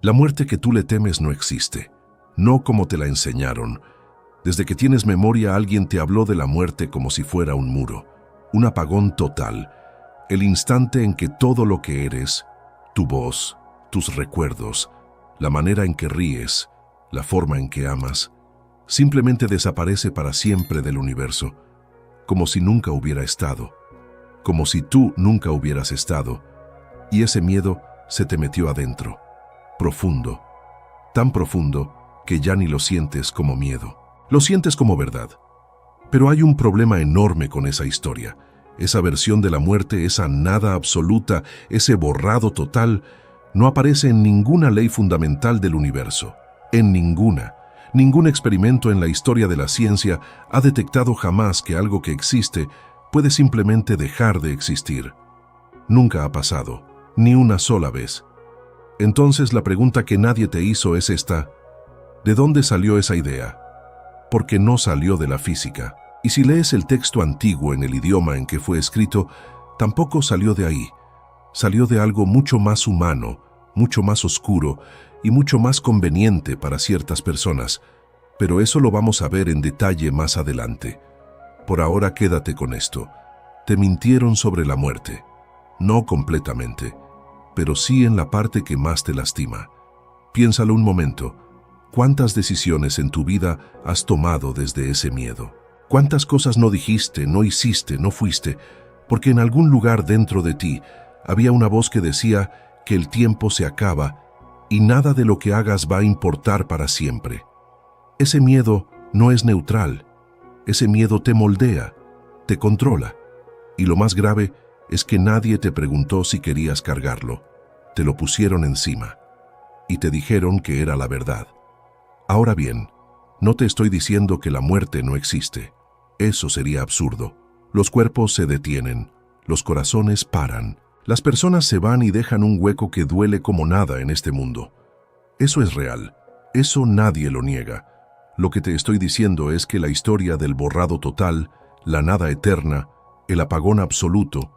La muerte que tú le temes no existe, no como te la enseñaron. Desde que tienes memoria, alguien te habló de la muerte como si fuera un muro, un apagón total, el instante en que todo lo que eres, tu voz, tus recuerdos, la manera en que ríes, la forma en que amas, simplemente desaparece para siempre del universo, como si nunca hubiera estado, como si tú nunca hubieras estado, y ese miedo se te metió adentro, profundo, tan profundo que ya ni lo sientes como miedo, lo sientes como verdad. Pero hay un problema enorme con esa historia, esa versión de la muerte, esa nada absoluta, ese borrado total, no aparece en ninguna ley fundamental del universo, en ninguna. Ningún experimento en la historia de la ciencia ha detectado jamás que algo que existe puede simplemente dejar de existir. Nunca ha pasado, ni una sola vez. Entonces la pregunta que nadie te hizo es esta: ¿de dónde salió esa idea? Porque no salió de la física. Y si lees el texto antiguo en el idioma en que fue escrito, tampoco salió de ahí. Salió de algo mucho más humano, mucho más oscuro y mucho más conveniente para ciertas personas, pero eso lo vamos a ver en detalle más adelante. Por ahora quédate con esto. Te mintieron sobre la muerte. No completamente, pero sí en la parte que más te lastima. Piénsalo un momento. ¿Cuántas decisiones en tu vida has tomado desde ese miedo? ¿Cuántas cosas no dijiste, no hiciste, no fuiste, porque en algún lugar dentro de ti había una voz que decía que el tiempo se acaba y nada de lo que hagas va a importar para siempre? Ese miedo no es neutral. Ese miedo te moldea, te controla. Y lo más grave es que nadie te preguntó si querías cargarlo. Te lo pusieron encima y te dijeron que era la verdad. Ahora bien, no te estoy diciendo que la muerte no existe. Eso sería absurdo. Los cuerpos se detienen, los corazones paran, las personas se van y dejan un hueco que duele como nada en este mundo. Eso es real, eso nadie lo niega. Lo que te estoy diciendo es que la historia del borrado total, la nada eterna, el apagón absoluto,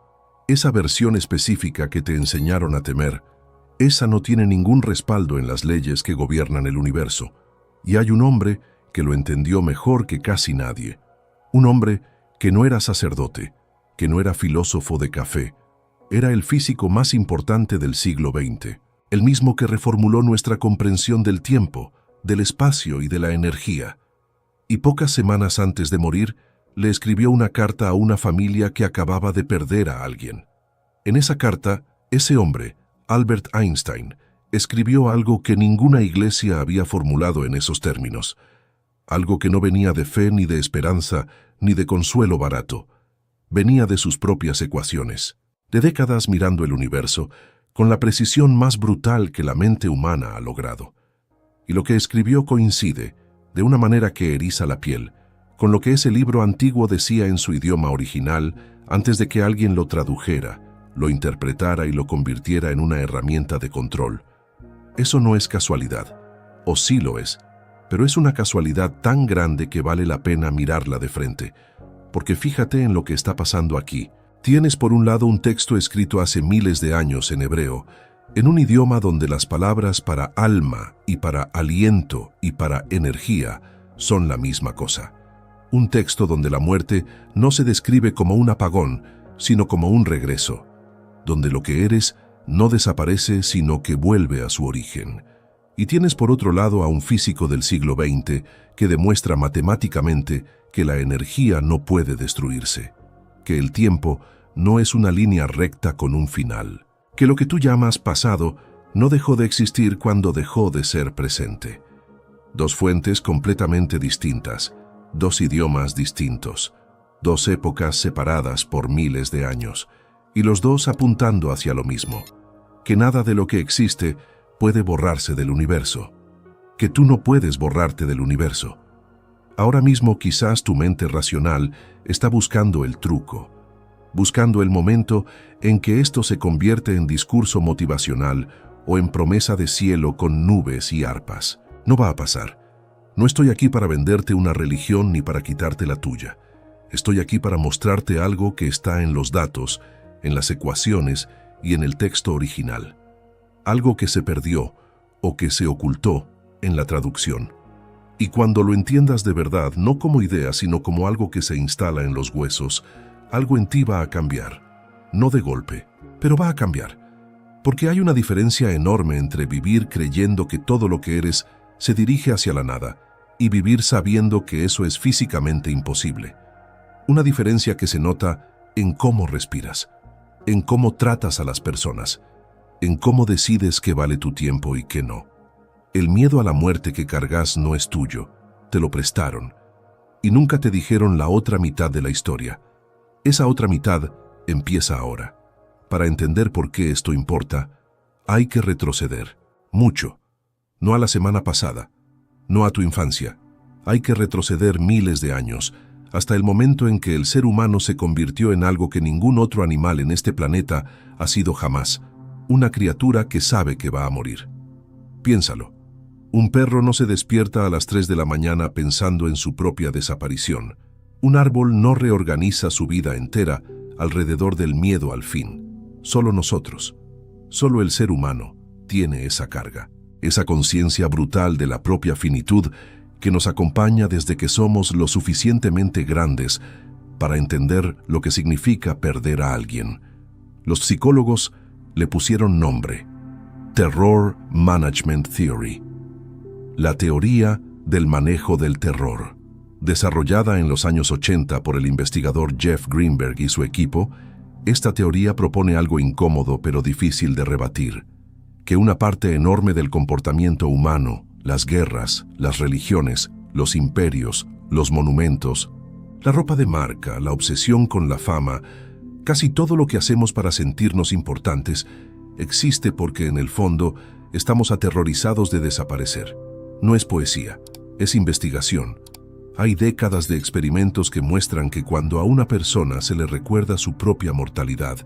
esa versión específica que te enseñaron a temer, esa no tiene ningún respaldo en las leyes que gobiernan el universo. Y hay un hombre que lo entendió mejor que casi nadie. Un hombre que no era sacerdote, que no era filósofo de café. Era el físico más importante del siglo XX, el mismo que reformuló nuestra comprensión del tiempo, del espacio y de la energía. Y pocas semanas antes de morir, le escribió una carta a una familia que acababa de perder a alguien. En esa carta, ese hombre, Albert Einstein, escribió algo que ninguna iglesia había formulado en esos términos, algo que no venía de fe ni de esperanza ni de consuelo barato. Venía de sus propias ecuaciones, de décadas mirando el universo, con la precisión más brutal que la mente humana ha logrado. Y lo que escribió coincide, de una manera que eriza la piel, con lo que ese libro antiguo decía en su idioma original antes de que alguien lo tradujera, lo interpretara y lo convirtiera en una herramienta de control. Eso no es casualidad, o sí lo es, pero es una casualidad tan grande que vale la pena mirarla de frente, porque fíjate en lo que está pasando aquí. Tienes por un lado un texto escrito hace miles de años en hebreo, en un idioma donde las palabras para alma y para aliento y para energía son la misma cosa. Un texto donde la muerte no se describe como un apagón, sino como un regreso, donde lo que eres no desaparece, sino que vuelve a su origen. Y tienes por otro lado a un físico del siglo XX que demuestra matemáticamente que la energía no puede destruirse, que el tiempo no es una línea recta con un final, que lo que tú llamas pasado no dejó de existir cuando dejó de ser presente. Dos fuentes completamente distintas, dos idiomas distintos, dos épocas separadas por miles de años, y los dos apuntando hacia lo mismo, que nada de lo que existe puede borrarse del universo, que tú no puedes borrarte del universo. Ahora mismo quizás tu mente racional está buscando el truco, buscando el momento en que esto se convierte en discurso motivacional o en promesa de cielo con nubes y arpas. No va a pasar. No estoy aquí para venderte una religión ni para quitarte la tuya. Estoy aquí para mostrarte algo que está en los datos, en las ecuaciones y en el texto original. Algo que se perdió, o que se ocultó en la traducción. Y cuando lo entiendas de verdad, no como idea, sino como algo que se instala en los huesos, algo en ti va a cambiar. No de golpe, pero va a cambiar. Porque hay una diferencia enorme entre vivir creyendo que todo lo que eres se dirige hacia la nada y vivir sabiendo que eso es físicamente imposible. Una diferencia que se nota en cómo respiras, en cómo tratas a las personas, en cómo decides qué vale tu tiempo y qué no. El miedo a la muerte que cargas no es tuyo, te lo prestaron. Y nunca te dijeron la otra mitad de la historia. Esa otra mitad empieza ahora. Para entender por qué esto importa, hay que retroceder. Mucho. No a la semana pasada, no a tu infancia. Hay que retroceder miles de años, hasta el momento en que el ser humano se convirtió en algo que ningún otro animal en este planeta ha sido jamás. Una criatura que sabe que va a morir. Piénsalo. Un perro no se despierta a las 3 de la mañana pensando en su propia desaparición. Un árbol no reorganiza su vida entera alrededor del miedo al fin. Solo nosotros, solo el ser humano, tiene esa carga, esa conciencia brutal de la propia finitud que nos acompaña desde que somos lo suficientemente grandes para entender lo que significa perder a alguien. Los psicólogos le pusieron nombre: Terror Management Theory. La teoría del manejo del terror. Desarrollada en los años 80 por el investigador Jeff Greenberg y su equipo, esta teoría propone algo incómodo pero difícil de rebatir: que una parte enorme del comportamiento humano, las guerras, las religiones, los imperios, los monumentos, la ropa de marca, la obsesión con la fama, casi todo lo que hacemos para sentirnos importantes, existe porque en el fondo estamos aterrorizados de desaparecer. No es poesía, es investigación. Hay décadas de experimentos que muestran que cuando a una persona se le recuerda su propia mortalidad,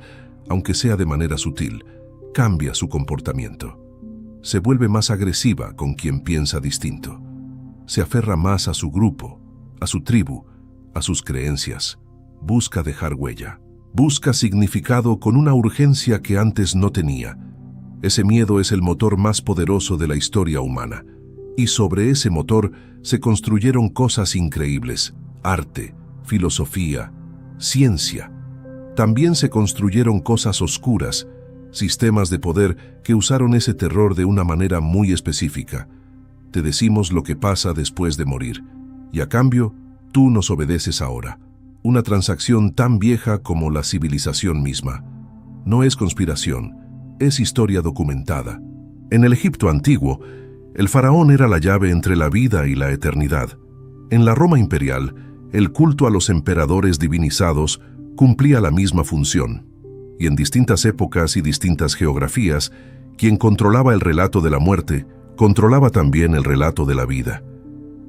aunque sea de manera sutil, cambia su comportamiento. Se vuelve más agresiva con quien piensa distinto. Se aferra más a su grupo, a su tribu, a sus creencias. Busca dejar huella. Busca significado con una urgencia que antes no tenía. Ese miedo es el motor más poderoso de la historia humana. Y sobre ese motor se construyeron cosas increíbles: arte, filosofía, ciencia. También se construyeron cosas oscuras, sistemas de poder que usaron ese terror de una manera muy específica. Te decimos lo que pasa después de morir, y a cambio, tú nos obedeces ahora. Una transacción tan vieja como la civilización misma. No es conspiración, es historia documentada. En el Egipto antiguo, el faraón era la llave entre la vida y la eternidad. En la Roma imperial, el culto a los emperadores divinizados cumplía la misma función. Y en distintas épocas y distintas geografías, quien controlaba el relato de la muerte, controlaba también el relato de la vida.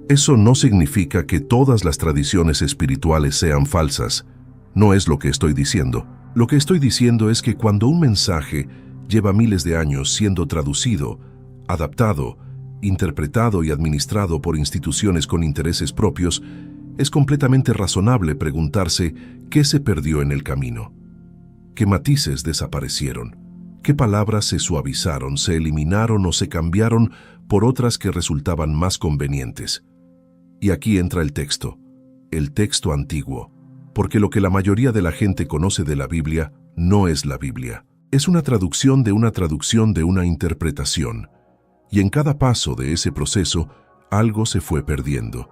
Eso no significa que todas las tradiciones espirituales sean falsas. No es lo que estoy diciendo. Lo que estoy diciendo es que cuando un mensaje lleva miles de años siendo traducido, adaptado, interpretado y administrado por instituciones con intereses propios, es completamente razonable preguntarse qué se perdió en el camino. ¿Qué matices desaparecieron? ¿Qué palabras se suavizaron, se eliminaron o se cambiaron por otras que resultaban más convenientes? Y aquí entra el texto antiguo, porque lo que la mayoría de la gente conoce de la Biblia no es la Biblia. Es una traducción de una traducción de una interpretación. Y en cada paso de ese proceso, algo se fue perdiendo.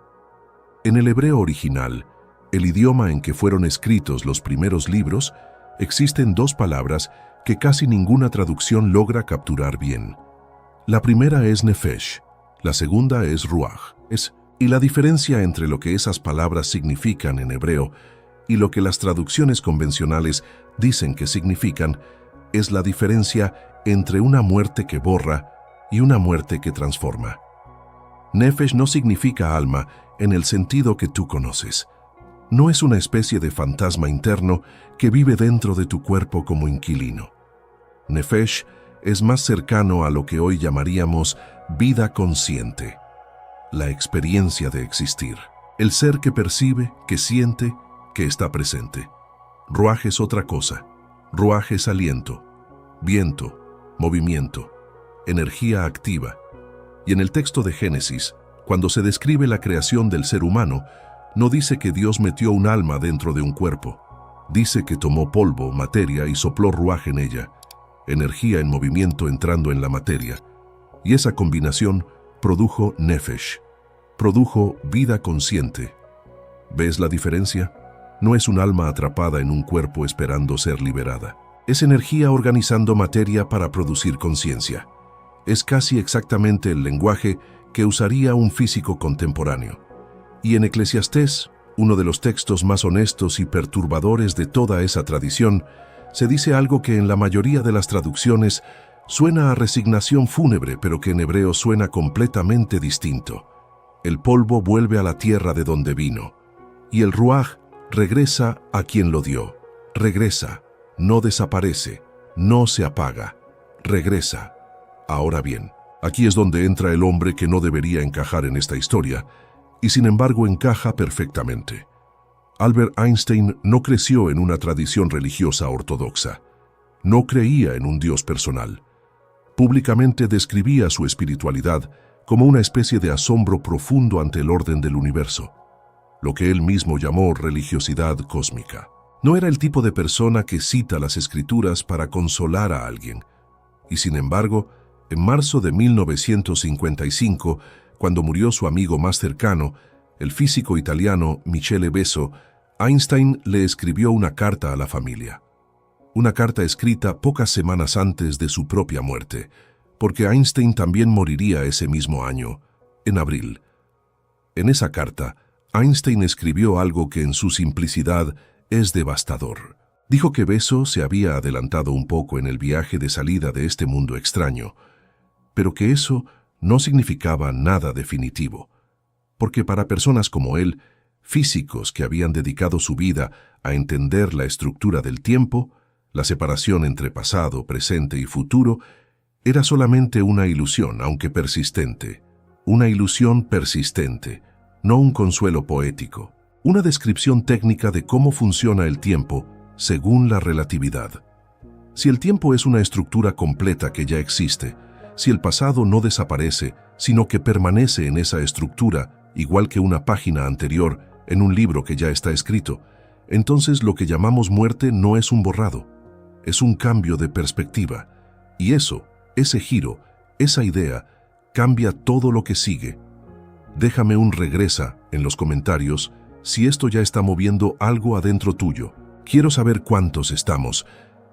En el hebreo original, el idioma en que fueron escritos los primeros libros, existen dos palabras que casi ninguna traducción logra capturar bien. La primera es nefesh, la segunda es ruach. Y la diferencia entre lo que esas palabras significan en hebreo y lo que las traducciones convencionales dicen que significan es la diferencia entre una muerte que borra y una muerte que transforma. Nefesh no significa alma en el sentido que tú conoces. No es una especie de fantasma interno que vive dentro de tu cuerpo como inquilino. Nefesh es más cercano a lo que hoy llamaríamos vida consciente, la experiencia de existir, el ser que percibe, que siente, que está presente. Ruaj es otra cosa. Ruaj es aliento, viento, movimiento, energía activa. Y en el texto de Génesis, cuando se describe la creación del ser humano, no dice que Dios metió un alma dentro de un cuerpo. Dice que tomó polvo, materia y sopló ruaj en ella, energía en movimiento entrando en la materia. Y esa combinación produjo nefesh, produjo vida consciente. ¿Ves la diferencia? No es un alma atrapada en un cuerpo esperando ser liberada. Es energía organizando materia para producir conciencia. Es casi exactamente el lenguaje que usaría un físico contemporáneo. Y en Eclesiastés, uno de los textos más honestos y perturbadores de toda esa tradición, se dice algo que en la mayoría de las traducciones suena a resignación fúnebre, pero que en hebreo suena completamente distinto. El polvo vuelve a la tierra de donde vino, y el ruaj regresa a quien lo dio. Regresa, no desaparece, no se apaga, regresa. Ahora bien, aquí es donde entra el hombre que no debería encajar en esta historia, y sin embargo encaja perfectamente. Albert Einstein no creció en una tradición religiosa ortodoxa. No creía en un Dios personal. Públicamente describía su espiritualidad como una especie de asombro profundo ante el orden del universo, lo que él mismo llamó religiosidad cósmica. No era el tipo de persona que cita las escrituras para consolar a alguien. Y sin embargo, en marzo de 1955, cuando murió su amigo más cercano, el físico italiano Michele Besso, Einstein le escribió una carta a la familia. Una carta escrita pocas semanas antes de su propia muerte, porque Einstein también moriría ese mismo año, en abril. En esa carta, Einstein escribió algo que en su simplicidad es devastador. Dijo que Besso se había adelantado un poco en el viaje de salida de este mundo extraño, pero que eso no significaba nada definitivo, porque para personas como él, físicos que habían dedicado su vida a entender la estructura del tiempo, la separación entre pasado, presente y futuro, era solamente una ilusión, aunque persistente. Una ilusión persistente, no un consuelo poético. Una descripción técnica de cómo funciona el tiempo según la relatividad. Si el tiempo es una estructura completa que ya existe, si el pasado no desaparece, sino que permanece en esa estructura, igual que una página anterior en un libro que ya está escrito, entonces lo que llamamos muerte no es un borrado, es un cambio de perspectiva. Y eso, ese giro, esa idea, cambia todo lo que sigue. Déjame un regresa en los comentarios si esto ya está moviendo algo adentro tuyo. Quiero saber cuántos estamos.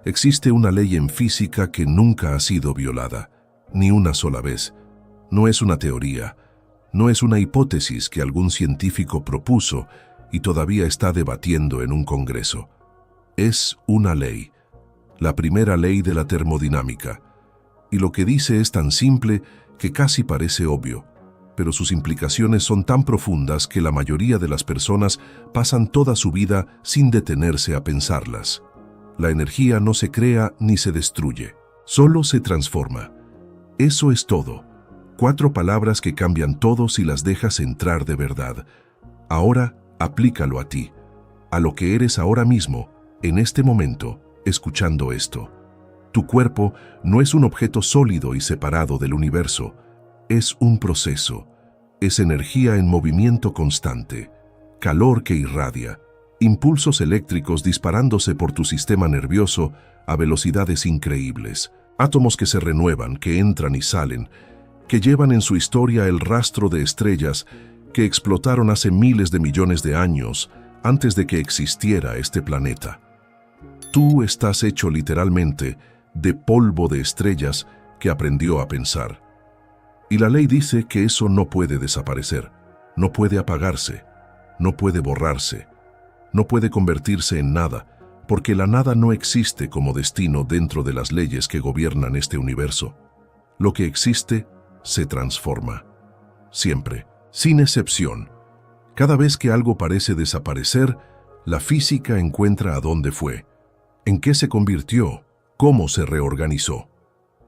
Existe una ley en física que nunca ha sido violada, ni una sola vez. No es una teoría, no es una hipótesis que algún científico propuso y todavía está debatiendo en un congreso. Es una ley, la primera ley de la termodinámica. Y lo que dice es tan simple que casi parece obvio, pero sus implicaciones son tan profundas que la mayoría de las personas pasan toda su vida sin detenerse a pensarlas. La energía no se crea ni se destruye, solo se transforma. Eso es todo. 4 palabras que cambian todo si las dejas entrar de verdad. Ahora, aplícalo a ti, a lo que eres ahora mismo, en este momento, escuchando esto. Tu cuerpo no es un objeto sólido y separado del universo. Es un proceso. Es energía en movimiento constante, calor que irradia, impulsos eléctricos disparándose por tu sistema nervioso a velocidades increíbles, átomos que se renuevan, que entran y salen, que llevan en su historia el rastro de estrellas que explotaron hace miles de millones de años antes de que existiera este planeta. Tú estás hecho literalmente de polvo de estrellas que aprendió a pensar. Y la ley dice que eso no puede desaparecer, no puede apagarse, no puede borrarse, no puede convertirse en nada, porque la nada no existe como destino dentro de las leyes que gobiernan este universo. Lo que existe se transforma. Siempre, sin excepción. Cada vez que algo parece desaparecer, la física encuentra a dónde fue, en qué se convirtió, cómo se reorganizó.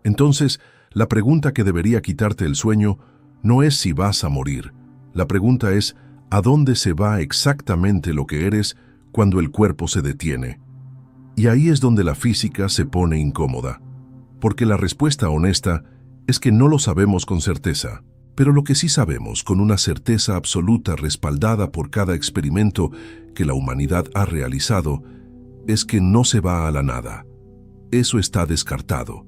Entonces, la pregunta que debería quitarte el sueño no es si vas a morir. La pregunta es, ¿a dónde se va exactamente lo que eres cuando el cuerpo se detiene? Y ahí es donde la física se pone incómoda, porque la respuesta honesta es que no lo sabemos con certeza. Pero lo que sí sabemos, con una certeza absoluta respaldada por cada experimento que la humanidad ha realizado, es que no se va a la nada. Eso está descartado.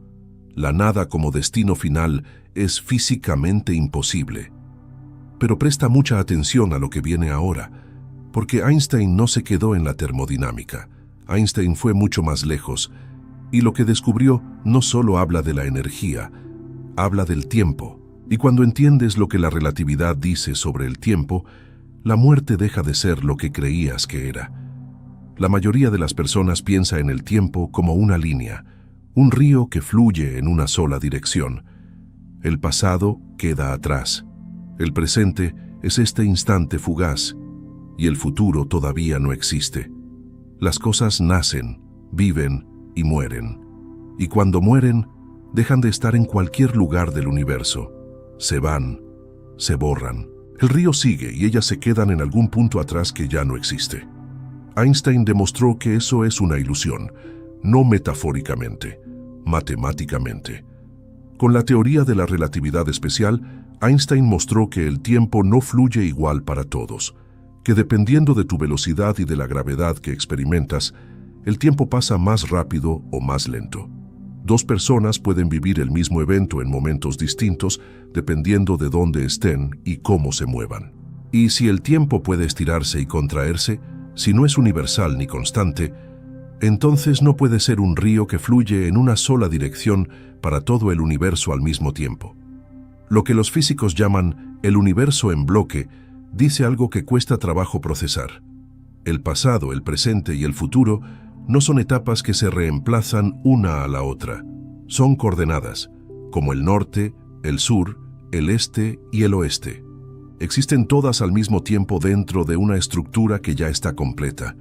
La nada como destino final es físicamente imposible. Pero presta mucha atención a lo que viene ahora, porque Einstein no se quedó en la termodinámica. Einstein fue mucho más lejos, y lo que descubrió no solo habla de la energía, habla del tiempo. Y cuando entiendes lo que la relatividad dice sobre el tiempo, la muerte deja de ser lo que creías que era. La mayoría de las personas piensa en el tiempo como una línea, un río que fluye en una sola dirección. El pasado queda atrás. El presente es este instante fugaz, y el futuro todavía no existe. Las cosas nacen, viven y mueren. Y cuando mueren, dejan de estar en cualquier lugar del universo. Se van, se borran. El río sigue y ellas se quedan en algún punto atrás que ya no existe. Einstein demostró que eso es una ilusión, no metafóricamente, matemáticamente. Con la teoría de la relatividad especial, Einstein mostró que el tiempo no fluye igual para todos, que dependiendo de tu velocidad y de la gravedad que experimentas, el tiempo pasa más rápido o más lento. Dos personas pueden vivir el mismo evento en momentos distintos dependiendo de dónde estén y cómo se muevan. Y si el tiempo puede estirarse y contraerse, si no es universal ni constante, entonces no puede ser un río que fluye en una sola dirección para todo el universo al mismo tiempo. Lo que los físicos llaman el universo en bloque dice algo que cuesta trabajo procesar. El pasado, el presente y el futuro no son etapas que se reemplazan una a la otra. Son coordenadas, como el norte, el sur, el este y el oeste. Existen todas al mismo tiempo dentro de una estructura que ya está completa.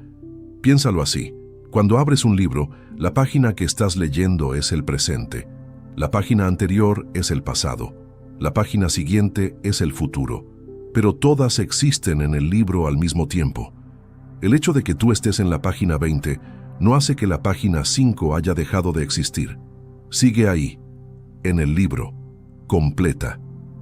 Piénsalo así. Cuando abres un libro, la página que estás leyendo es el presente. La página anterior es el pasado. La página siguiente es el futuro. Pero todas existen en el libro al mismo tiempo. El hecho de que tú estés en la página 20 no hace que la página 5 haya dejado de existir. Sigue ahí, en el libro, completa.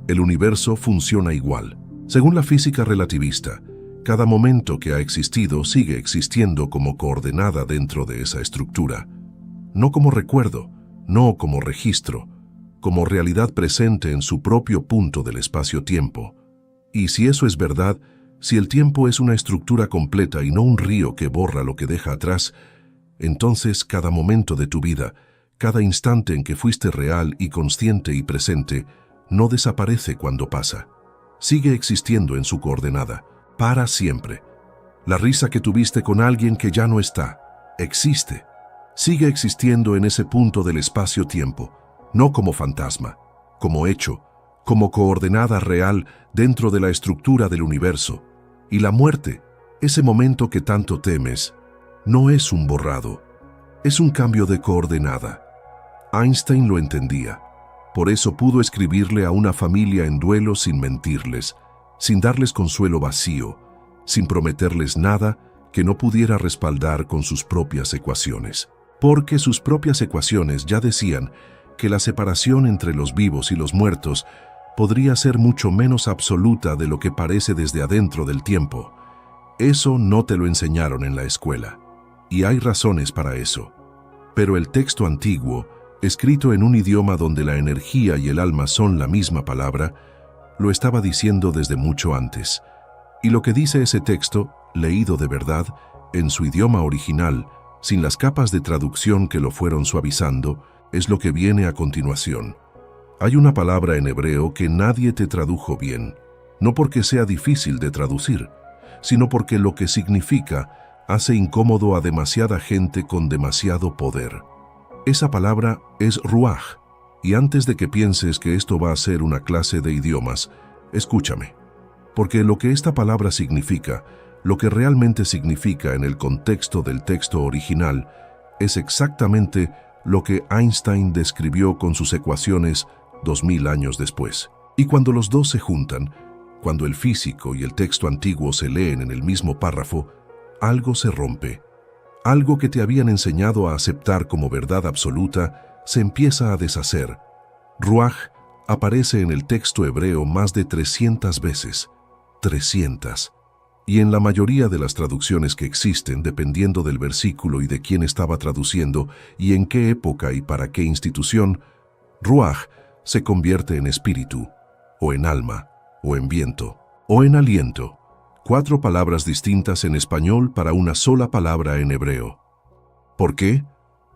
El universo funciona igual. Según la física relativista, cada momento que ha existido sigue existiendo como coordenada dentro de esa estructura. No como recuerdo, no como registro, como realidad presente en su propio punto del espacio-tiempo. Y si eso es verdad, si el tiempo es una estructura completa y no un río que borra lo que deja atrás, entonces cada momento de tu vida, cada instante en que fuiste real y consciente y presente, no desaparece cuando pasa. Sigue existiendo en su coordenada, para siempre. La risa que tuviste con alguien que ya no está, existe. Sigue existiendo en ese punto del espacio-tiempo, no como fantasma, como hecho, como coordenada real dentro de la estructura del universo. Y la muerte, ese momento que tanto temes, no es un borrado, es un cambio de coordenada. Einstein lo entendía. Por eso pudo escribirle a una familia en duelo sin mentirles, sin darles consuelo vacío, sin prometerles nada que no pudiera respaldar con sus propias ecuaciones. Porque sus propias ecuaciones ya decían que la separación entre los vivos y los muertos podría ser mucho menos absoluta de lo que parece desde adentro del tiempo. Eso no te lo enseñaron en la escuela. Y hay razones para eso. Pero el texto antiguo, escrito en un idioma donde la energía y el alma son la misma palabra, lo estaba diciendo desde mucho antes. Y lo que dice ese texto, leído de verdad, en su idioma original, sin las capas de traducción que lo fueron suavizando, es lo que viene a continuación. Hay una palabra en hebreo que nadie te tradujo bien, no porque sea difícil de traducir, sino porque lo que significa hace incómodo a demasiada gente con demasiado poder. Esa palabra es ruaj, y antes de que pienses que esto va a ser una clase de idiomas, escúchame, porque lo que esta palabra significa, lo que realmente significa en el contexto del texto original, es exactamente lo que Einstein describió con sus ecuaciones 2000 años después. Y cuando los dos se juntan, cuando el físico y el texto antiguo se leen en el mismo párrafo, algo se rompe. Algo que te habían enseñado a aceptar como verdad absoluta se empieza a deshacer. Ruaj aparece en el texto hebreo más de 300 veces. 300. Y en la mayoría de las traducciones que existen, dependiendo del versículo y de quién estaba traduciendo y en qué época y para qué institución, ruaj se convierte en espíritu, o en alma, o en viento, o en aliento. 4 palabras distintas en español para una sola palabra en hebreo. ¿Por qué?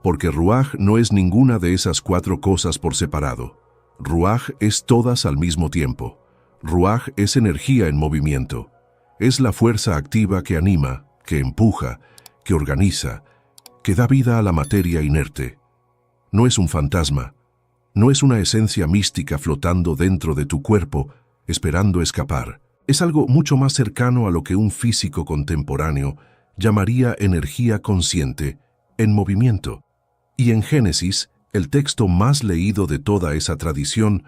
Porque ruaj no es ninguna de esas 4 cosas por separado. Ruaj es todas al mismo tiempo. Ruaj es energía en movimiento. Es la fuerza activa que anima, que empuja, que organiza, que da vida a la materia inerte. No es un fantasma. No es una esencia mística flotando dentro de tu cuerpo, esperando escapar. Es algo mucho más cercano a lo que un físico contemporáneo llamaría energía consciente, en movimiento. Y en Génesis, el texto más leído de toda esa tradición,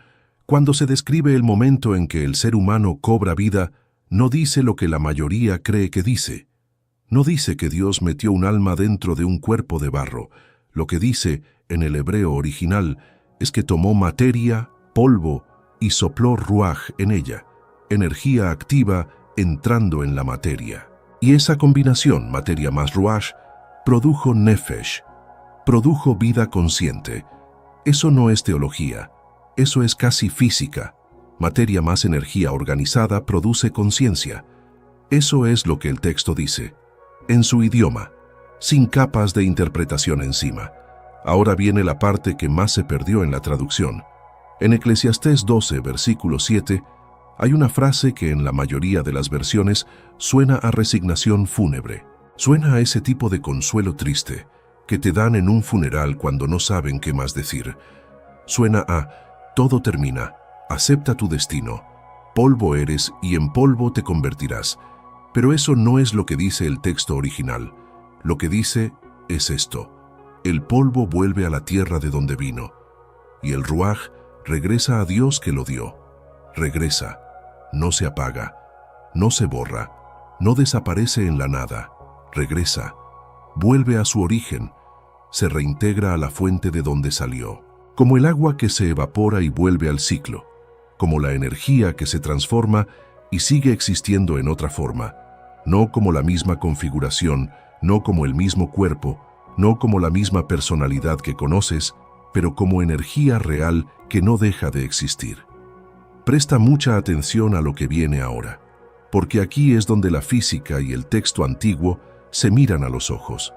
cuando se describe el momento en que el ser humano cobra vida, no dice lo que la mayoría cree que dice. No dice que Dios metió un alma dentro de un cuerpo de barro. Lo que dice, en el hebreo original, es que tomó materia, polvo, y sopló ruaj en ella, energía activa entrando en la materia. Y esa combinación, materia más ruaj, produjo nefesh, produjo vida consciente. Eso no es teología, eso es casi física. Materia más energía organizada produce conciencia. Eso es lo que el texto dice, en su idioma, sin capas de interpretación encima. Ahora viene la parte que más se perdió en la traducción. En Eclesiastés 12, versículo 7, hay una frase que en la mayoría de las versiones suena a resignación fúnebre. Suena a ese tipo de consuelo triste que te dan en un funeral cuando no saben qué más decir. Suena a todo termina, acepta tu destino, polvo eres y en polvo te convertirás. Pero eso no es lo que dice el texto original. Lo que dice es esto: el polvo vuelve a la tierra de donde vino, y el ruaj regresa a Dios que lo dio. Regresa, no se apaga, no se borra, no desaparece en la nada. Regresa, vuelve a su origen, se reintegra a la fuente de donde salió. Como el agua que se evapora y vuelve al ciclo, como la energía que se transforma y sigue existiendo en otra forma, no como la misma configuración, no como el mismo cuerpo, no como la misma personalidad que conoces, pero como energía real que no deja de existir. Presta mucha atención a lo que viene ahora, porque aquí es donde la física y el texto antiguo se miran a los ojos.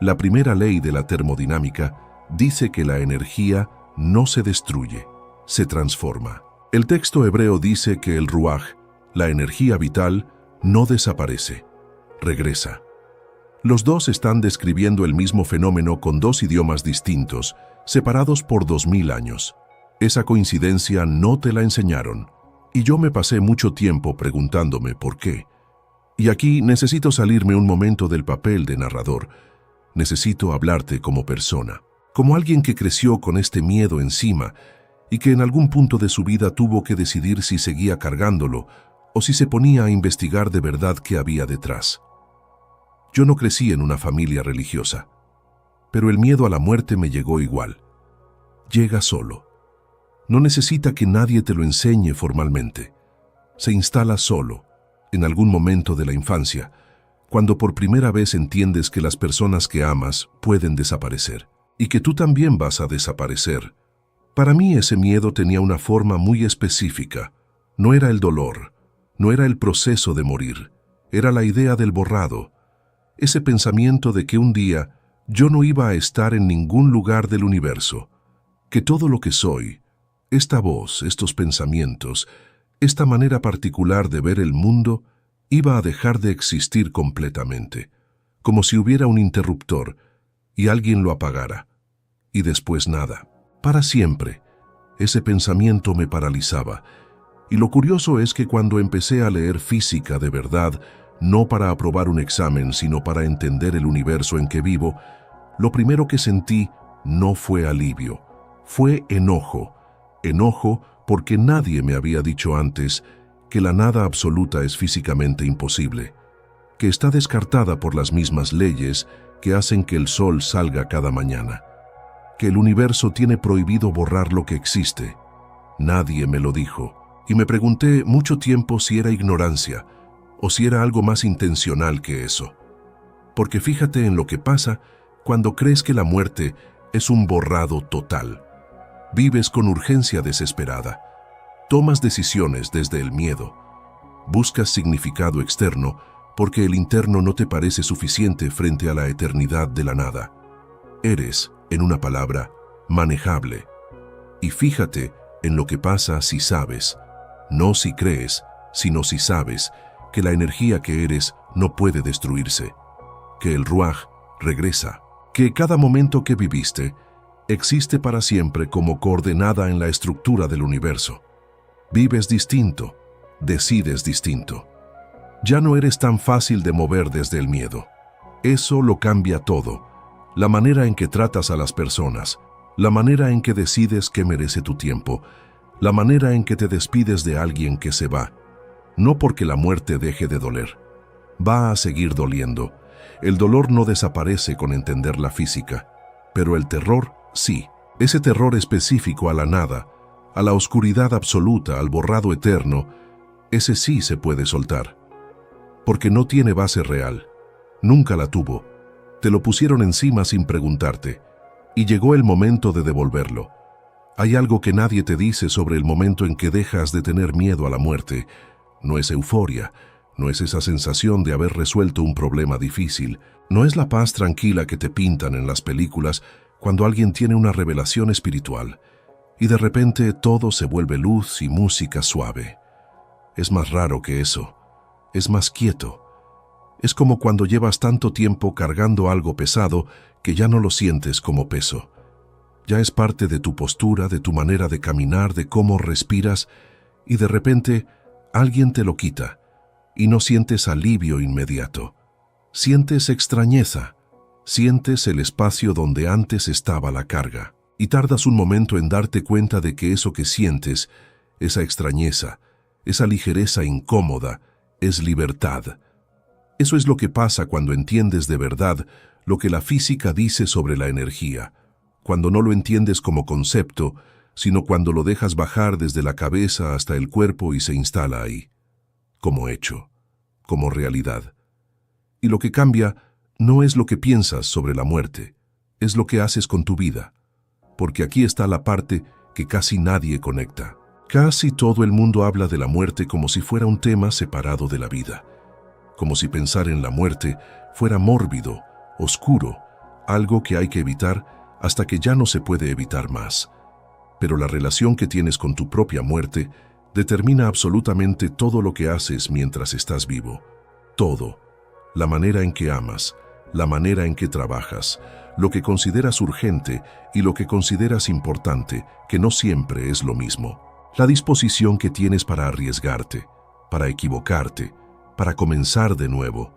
La primera ley de la termodinámica dice que la energía no se destruye, se transforma. El texto hebreo dice que el ruaj, la energía vital, no desaparece, regresa. Los dos están describiendo el mismo fenómeno con 2 idiomas distintos, separados por 2000 años. Esa coincidencia no te la enseñaron, y yo me pasé mucho tiempo preguntándome por qué. Y aquí necesito salirme un momento del papel de narrador. Necesito hablarte como persona, como alguien que creció con este miedo encima y que en algún punto de su vida tuvo que decidir si seguía cargándolo o si se ponía a investigar de verdad qué había detrás. Yo no crecí en una familia religiosa, pero el miedo a la muerte me llegó igual. Llega solo. No necesita que nadie te lo enseñe formalmente. Se instala solo, en algún momento de la infancia, cuando por primera vez entiendes que las personas que amas pueden desaparecer y que tú también vas a desaparecer. Para mí ese miedo tenía una forma muy específica. No era el dolor, no era el proceso de morir, era la idea del borrado, ese pensamiento de que un día yo no iba a estar en ningún lugar del universo, que todo lo que soy, esta voz, estos pensamientos, esta manera particular de ver el mundo, iba a dejar de existir completamente, como si hubiera un interruptor y alguien lo apagara, y después nada, para siempre. Ese pensamiento me paralizaba, y lo curioso es que cuando empecé a leer física de verdad, no para aprobar un examen, sino para entender el universo en que vivo, lo primero que sentí no fue alivio, fue enojo. Enojo porque nadie me había dicho antes que la nada absoluta es físicamente imposible, que está descartada por las mismas leyes que hacen que el sol salga cada mañana, que el universo tiene prohibido borrar lo que existe. Nadie me lo dijo, y me pregunté mucho tiempo si era ignorancia o si era algo más intencional que eso. Porque fíjate en lo que pasa cuando crees que la muerte es un borrado total. Vives con urgencia desesperada. Tomas decisiones desde el miedo. Buscas significado externo porque el interno no te parece suficiente frente a la eternidad de la nada. Eres, en una palabra, manejable. Y fíjate en lo que pasa si sabes, no si crees, sino si sabes, que la energía que eres no puede destruirse, que el Ruaj regresa, que cada momento que viviste existe para siempre como coordenada en la estructura del universo. Vives distinto, decides distinto. Ya no eres tan fácil de mover desde el miedo. Eso lo cambia todo. La manera en que tratas a las personas, la manera en que decides qué merece tu tiempo, la manera en que te despides de alguien que se va. No porque la muerte deje de doler. Va a seguir doliendo. El dolor no desaparece con entender la física, pero el terror sí. Ese terror específico a la nada, a la oscuridad absoluta, al borrado eterno, ese sí se puede soltar. Porque no tiene base real. Nunca la tuvo. Te lo pusieron encima sin preguntarte. Y llegó el momento de devolverlo. Hay algo que nadie te dice sobre el momento en que dejas de tener miedo a la muerte. No es euforia, no es esa sensación de haber resuelto un problema difícil, no es la paz tranquila que te pintan en las películas cuando alguien tiene una revelación espiritual y de repente todo se vuelve luz y música suave. Es más raro que eso, es más quieto. Es como cuando llevas tanto tiempo cargando algo pesado que ya no lo sientes como peso. Ya es parte de tu postura, de tu manera de caminar, de cómo respiras, y de repente alguien te lo quita, y no sientes alivio inmediato. Sientes extrañeza, sientes el espacio donde antes estaba la carga, y tardas un momento en darte cuenta de que eso que sientes, esa extrañeza, esa ligereza incómoda, es libertad. Eso es lo que pasa cuando entiendes de verdad lo que la física dice sobre la energía, cuando no lo entiendes como concepto, sino cuando lo dejas bajar desde la cabeza hasta el cuerpo y se instala ahí, como hecho, como realidad. Y lo que cambia no es lo que piensas sobre la muerte, es lo que haces con tu vida, porque aquí está la parte que casi nadie conecta. Casi todo el mundo habla de la muerte como si fuera un tema separado de la vida, como si pensar en la muerte fuera mórbido, oscuro, algo que hay que evitar hasta que ya no se puede evitar más. Pero la relación que tienes con tu propia muerte determina absolutamente todo lo que haces mientras estás vivo. Todo. La manera en que amas, la manera en que trabajas, lo que consideras urgente y lo que consideras importante, que no siempre es lo mismo. La disposición que tienes para arriesgarte, para equivocarte, para comenzar de nuevo.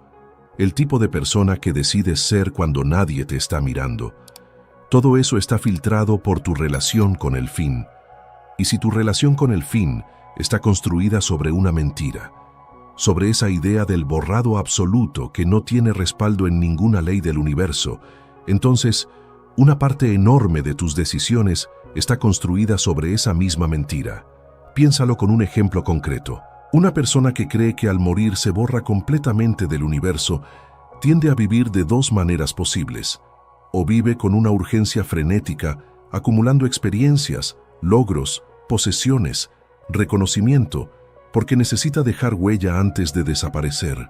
El tipo de persona que decides ser cuando nadie te está mirando. Todo eso está filtrado por tu relación con el fin. Y si tu relación con el fin está construida sobre una mentira, sobre esa idea del borrado absoluto que no tiene respaldo en ninguna ley del universo, entonces una parte enorme de tus decisiones está construida sobre esa misma mentira. Piénsalo con un ejemplo concreto. Una persona que cree que al morir se borra completamente del universo tiende a vivir de dos maneras posibles. O vive con una urgencia frenética, acumulando experiencias, logros, posesiones, reconocimiento, porque necesita dejar huella antes de desaparecer.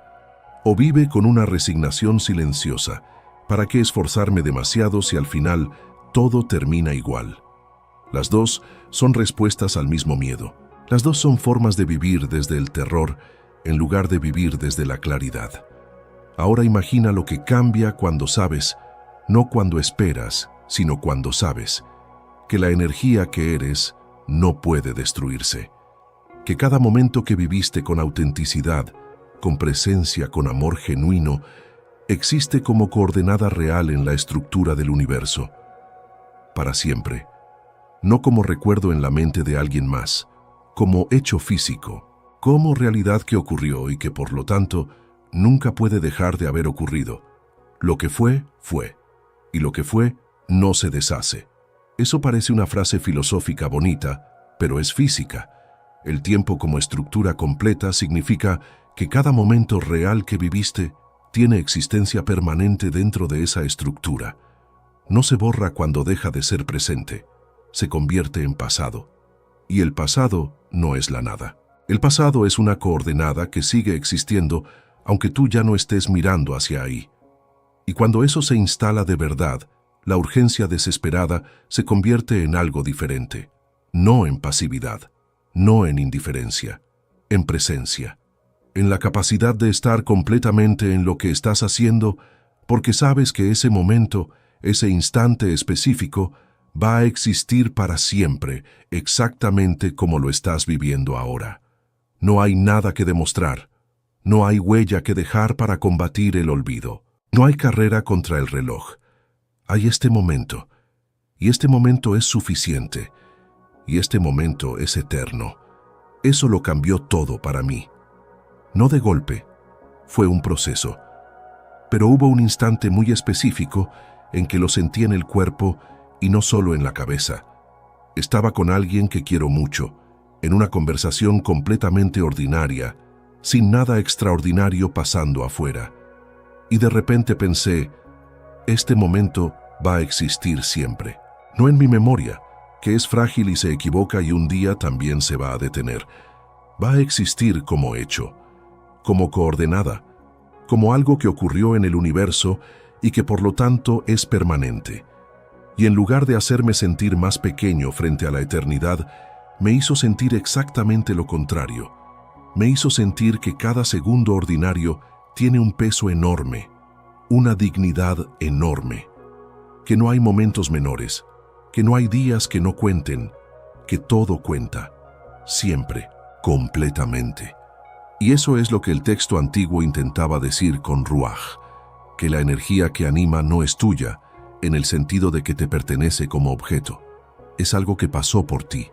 O vive con una resignación silenciosa. ¿Para qué esforzarme demasiado si al final todo termina igual? Las dos son respuestas al mismo miedo. Las dos son formas de vivir desde el terror en lugar de vivir desde la claridad. Ahora imagina lo que cambia cuando sabes, no cuando esperas, sino cuando sabes, que la energía que eres no puede destruirse. Que cada momento que viviste con autenticidad, con presencia, con amor genuino, existe como coordenada real en la estructura del universo. Para siempre. No como recuerdo en la mente de alguien más, como hecho físico, como realidad que ocurrió y que por lo tanto nunca puede dejar de haber ocurrido. Lo que fue, fue. Y lo que fue, no se deshace. Eso parece una frase filosófica bonita, pero es física. El tiempo como estructura completa significa que cada momento real que viviste tiene existencia permanente dentro de esa estructura. No se borra cuando deja de ser presente, se convierte en pasado. Y el pasado no es la nada. El pasado es una coordenada que sigue existiendo aunque tú ya no estés mirando hacia ahí. Y cuando eso se instala de verdad, la urgencia desesperada se convierte en algo diferente. No en pasividad, no en indiferencia, en presencia. En la capacidad de estar completamente en lo que estás haciendo, porque sabes que ese momento, ese instante específico, va a existir para siempre, exactamente como lo estás viviendo ahora. No hay nada que demostrar, no hay huella que dejar para combatir el olvido. No hay carrera contra el reloj. Hay este momento, y este momento es suficiente, y este momento es eterno. Eso lo cambió todo para mí. No de golpe, fue un proceso. Pero hubo un instante muy específico en que lo sentí en el cuerpo y no solo en la cabeza. Estaba con alguien que quiero mucho, en una conversación completamente ordinaria, sin nada extraordinario pasando afuera. Y de repente pensé, este momento va a existir siempre. No en mi memoria, que es frágil y se equivoca y un día también se va a detener. Va a existir como hecho, como coordenada, como algo que ocurrió en el universo y que por lo tanto es permanente. Y en lugar de hacerme sentir más pequeño frente a la eternidad, me hizo sentir exactamente lo contrario. Me hizo sentir que cada segundo ordinario tiene un peso enorme, una dignidad enorme, que no hay momentos menores, que no hay días que no cuenten, que todo cuenta, siempre, completamente. Y eso es lo que el texto antiguo intentaba decir con Ruach, que la energía que anima no es tuya, en el sentido de que te pertenece como objeto. Es algo que pasó por ti,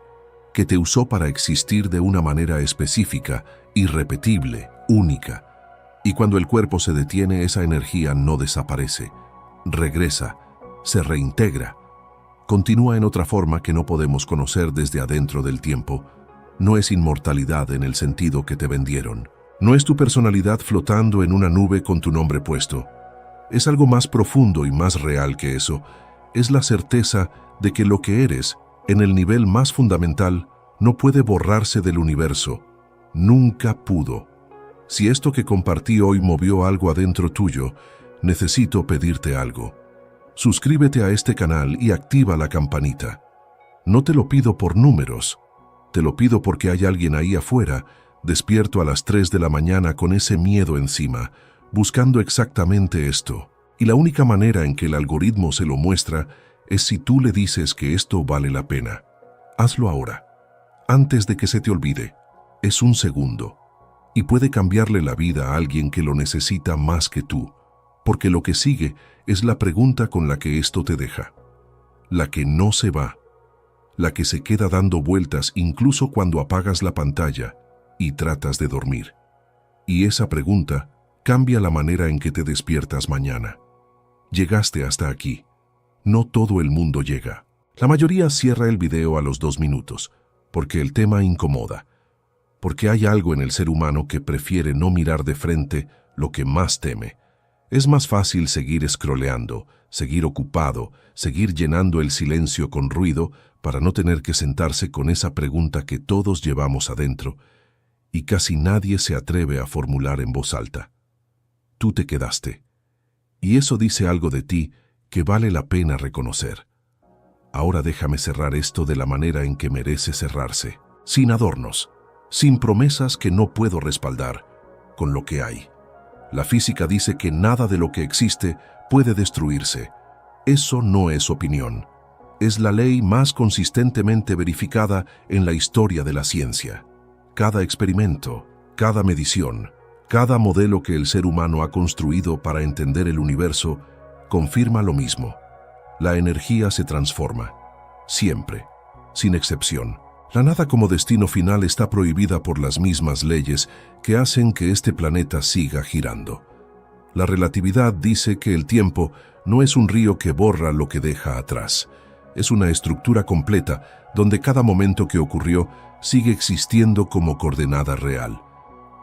que te usó para existir de una manera específica, irrepetible, única. Y cuando el cuerpo se detiene, esa energía no desaparece, regresa, se reintegra, continúa en otra forma que no podemos conocer desde adentro del tiempo. No es inmortalidad en el sentido que te vendieron. No es tu personalidad flotando en una nube con tu nombre puesto. Es algo más profundo y más real que eso. Es la certeza de que lo que eres, en el nivel más fundamental, no puede borrarse del universo. Nunca pudo. Si esto que compartí hoy movió algo adentro tuyo, necesito pedirte algo. Suscríbete a este canal y activa la campanita. No te lo pido por números, te lo pido porque hay alguien ahí afuera, despierto a las 3 de la mañana con ese miedo encima, buscando exactamente esto. Y la única manera en que el algoritmo se lo muestra es si tú le dices que esto vale la pena. Hazlo ahora, antes de que se te olvide. Es un segundo. Y puede cambiarle la vida a alguien que lo necesita más que tú, porque lo que sigue es la pregunta con la que esto te deja. La que no se va, la que se queda dando vueltas incluso cuando apagas la pantalla y tratas de dormir. Y esa pregunta cambia la manera en que te despiertas mañana. Llegaste hasta aquí. No todo el mundo llega. La mayoría cierra el video a los 2 minutos, porque el tema incomoda. Porque hay algo en el ser humano que prefiere no mirar de frente lo que más teme. Es más fácil seguir scrolleando, seguir ocupado, seguir llenando el silencio con ruido para no tener que sentarse con esa pregunta que todos llevamos adentro y casi nadie se atreve a formular en voz alta. Tú te quedaste. Y eso dice algo de ti que vale la pena reconocer. Ahora déjame cerrar esto de la manera en que merece cerrarse, sin adornos, sin promesas que no puedo respaldar, con lo que hay. La física dice que nada de lo que existe puede destruirse. Eso no es opinión. Es la ley más consistentemente verificada en la historia de la ciencia. Cada experimento, cada medición, cada modelo que el ser humano ha construido para entender el universo confirma lo mismo. La energía se transforma, siempre, sin excepción. La nada como destino final está prohibida por las mismas leyes que hacen que este planeta siga girando. La relatividad dice que el tiempo no es un río que borra lo que deja atrás. Es una estructura completa donde cada momento que ocurrió sigue existiendo como coordenada real.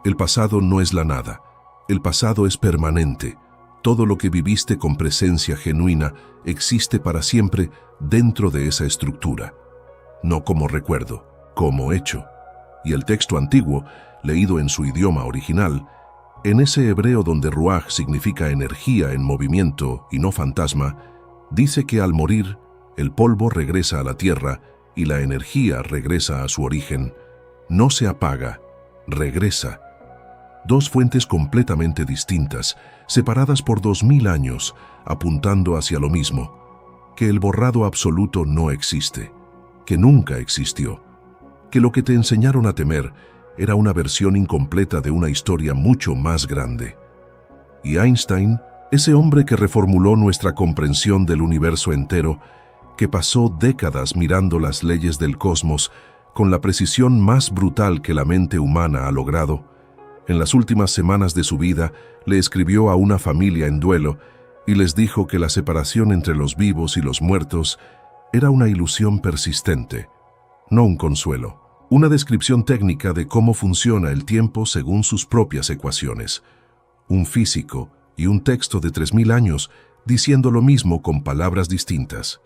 El pasado no es la nada. El pasado es permanente. Todo lo que viviste con presencia genuina existe para siempre dentro de esa estructura. No como recuerdo, como hecho. Y el texto antiguo, leído en su idioma original, en ese hebreo donde ruaj significa energía en movimiento y no fantasma, dice que al morir, el polvo regresa a la tierra y la energía regresa a su origen. No se apaga, regresa. Dos fuentes completamente distintas, separadas por 2000 años, apuntando hacia lo mismo, que el borrado absoluto no existe, que nunca existió, que lo que te enseñaron a temer era una versión incompleta de una historia mucho más grande. Y Einstein, ese hombre que reformuló nuestra comprensión del universo entero, que pasó décadas mirando las leyes del cosmos con la precisión más brutal que la mente humana ha logrado, en las últimas semanas de su vida le escribió a una familia en duelo y les dijo que la separación entre los vivos y los muertos era una ilusión persistente, no un consuelo. Una descripción técnica de cómo funciona el tiempo según sus propias ecuaciones. Un físico y un texto de 3000 años diciendo lo mismo con palabras distintas.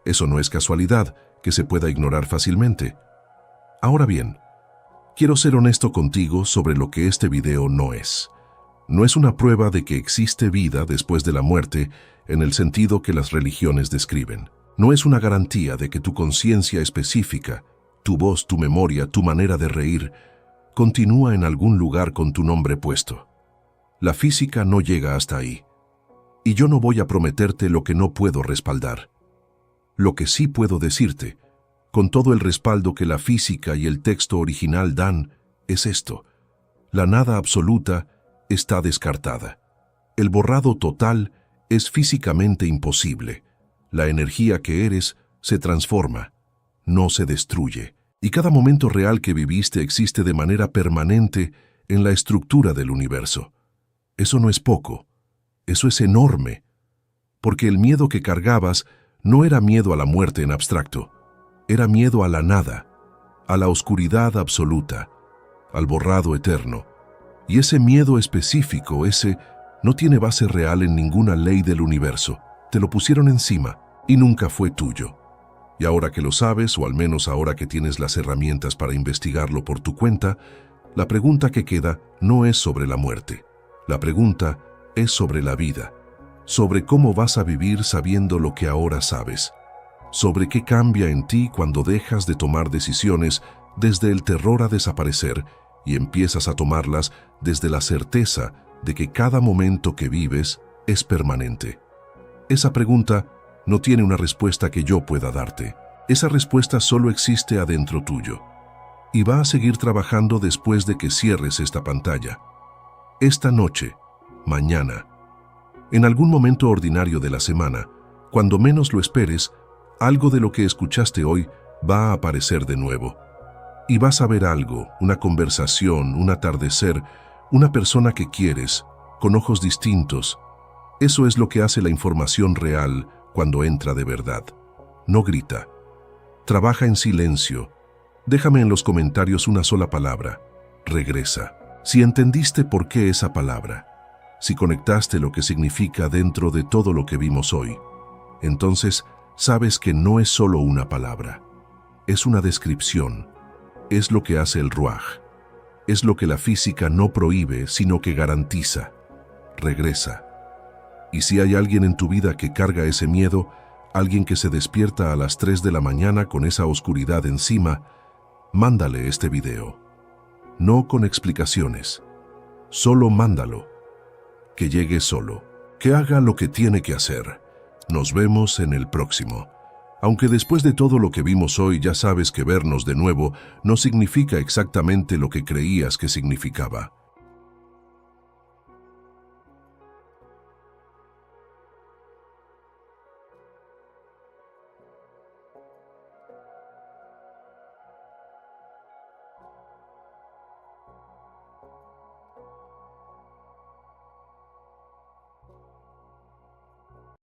Eso no es casualidad que se pueda ignorar fácilmente. Ahora bien, quiero ser honesto contigo sobre lo que este video no es. No es una prueba de que existe vida después de la muerte en el sentido que las religiones describen. No es una garantía de que tu conciencia específica, tu voz, tu memoria, tu manera de reír, continúa en algún lugar con tu nombre puesto. La física no llega hasta ahí. Y yo no voy a prometerte lo que no puedo respaldar. Lo que sí puedo decirte, con todo el respaldo que la física y el texto original dan, es esto. La nada absoluta está descartada. El borrado total es físicamente imposible. La energía que eres se transforma, no se destruye. Y cada momento real que viviste existe de manera permanente en la estructura del universo. Eso no es poco, eso es enorme. Porque el miedo que cargabas no era miedo a la muerte en abstracto. Era miedo a la nada, a la oscuridad absoluta, al borrado eterno. Y ese miedo específico, ese, no tiene base real en ninguna ley del universo. Te lo pusieron encima y nunca fue tuyo. Y ahora que lo sabes, o al menos ahora que tienes las herramientas para investigarlo por tu cuenta, la pregunta que queda no es sobre la muerte. La pregunta es sobre la vida, sobre cómo vas a vivir sabiendo lo que ahora sabes. Sobre qué cambia en ti cuando dejas de tomar decisiones desde el terror a desaparecer y empiezas a tomarlas desde la certeza de que cada momento que vives es permanente. Esa pregunta no tiene una respuesta que yo pueda darte. Esa respuesta solo existe adentro tuyo y va a seguir trabajando después de que cierres esta pantalla. Esta noche, mañana, en algún momento ordinario de la semana, cuando menos lo esperes, algo de lo que escuchaste hoy va a aparecer de nuevo. Y vas a ver algo, una conversación, un atardecer, una persona que quieres, con ojos distintos. Eso es lo que hace la información real cuando entra de verdad. No grita. Trabaja en silencio. Déjame en los comentarios una sola palabra. Regresa. Si entendiste por qué esa palabra, si conectaste lo que significa dentro de todo lo que vimos hoy, entonces sabes que no es solo una palabra, es una descripción, es lo que hace el ruaj, es lo que la física no prohíbe, sino que garantiza. Regresa. Y si hay alguien en tu vida que carga ese miedo, alguien que se despierta a las 3 de la mañana con esa oscuridad encima, mándale este video. No con explicaciones, solo mándalo. Que llegue solo, que haga lo que tiene que hacer. Nos vemos en el próximo. Aunque después de todo lo que vimos hoy ya sabes que vernos de nuevo no significa exactamente lo que creías que significaba.